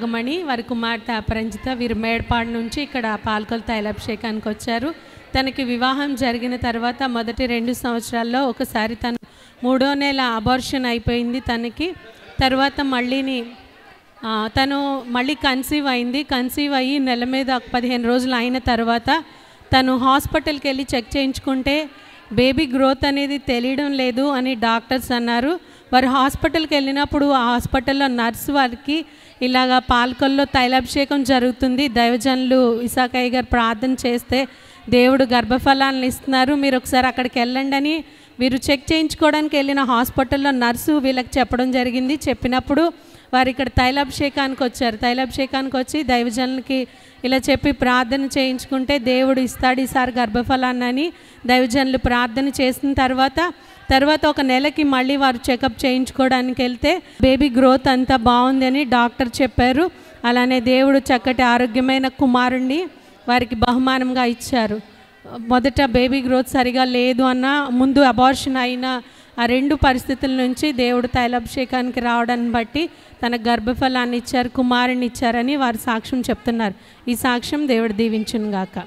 గమణి వారి కుమార్తె అపరంజిత వీరు మేడ్పాడు నుంచి ఇక్కడ పాల్కొల్ తైలాభిషేకానికి వచ్చారు. తనకి వివాహం జరిగిన తర్వాత మొదటి 2 సంవత్సరాల్లో ఒకసారి మూడో నెల అబార్షన్ అయిపోయింది తనకి. తర్వాత తను మళ్ళీ కన్సీవ్ అయింది. కన్సీవ్ అయ్యి నెల మీద 15 రోజులు అయిన తర్వాత తను హాస్పిటల్కి వెళ్ళి చెక్ చేయించుకుంటే బేబీ గ్రోత్ అనేది తెలియడం లేదు అని డాక్టర్స్ అన్నారు. వారు హాస్పిటల్కి వెళ్ళినప్పుడు ఆ హాస్పిటల్లో నర్సు వారికి ఇలాగా పాల్కొల్లో తైలాభిషేకం జరుగుతుంది, దైవజనులు ఇసాకయ్య గారు ప్రార్థన చేస్తే దేవుడు గర్భఫలాలను ఇస్తున్నారు, మీరు ఒకసారి అక్కడికి వెళ్ళండి అని వీరు చెక్ చేయించుకోవడానికి వెళ్ళిన హాస్పిటల్లో నర్సు వీళ్ళకి చెప్పడం జరిగింది. చెప్పినప్పుడు వారు ఇక్కడ తైలాభిషేకానికి వచ్చారు. తైలాభిషేకానికి వచ్చి దైవజనులకి ఇలా చెప్పి ప్రార్థన చేయించుకుంటే దేవుడు ఇస్తాడు ఈసారి గర్భఫలాన్ని అని దైవజనులు ప్రార్థన చేసిన తర్వాత ఒక నెలకి మళ్ళీ వారు చెకప్ చేయించుకోవడానికి వెళ్తే బేబీ గ్రోత్ అంతా బాగుంది అని డాక్టర్ చెప్పారు. అలానే దేవుడు చక్కటి ఆరోగ్యమైన కుమారుణ్ణి వారికి బహుమానంగా ఇచ్చారు. మొదట బేబీ గ్రోత్ సరిగా లేదు అన్న ముందు అబార్షన్ అయిన ఆ 2 పరిస్థితుల నుంచి దేవుడు తైలాభిషేకానికి రావడాన్ని బట్టి తన గర్భఫలాన్ని ఇచ్చారు, కుమారుని ఇచ్చారని వారు సాక్ష్యం చెప్తున్నారు. ఈ సాక్ష్యం దేవుడు దీవించును గాక.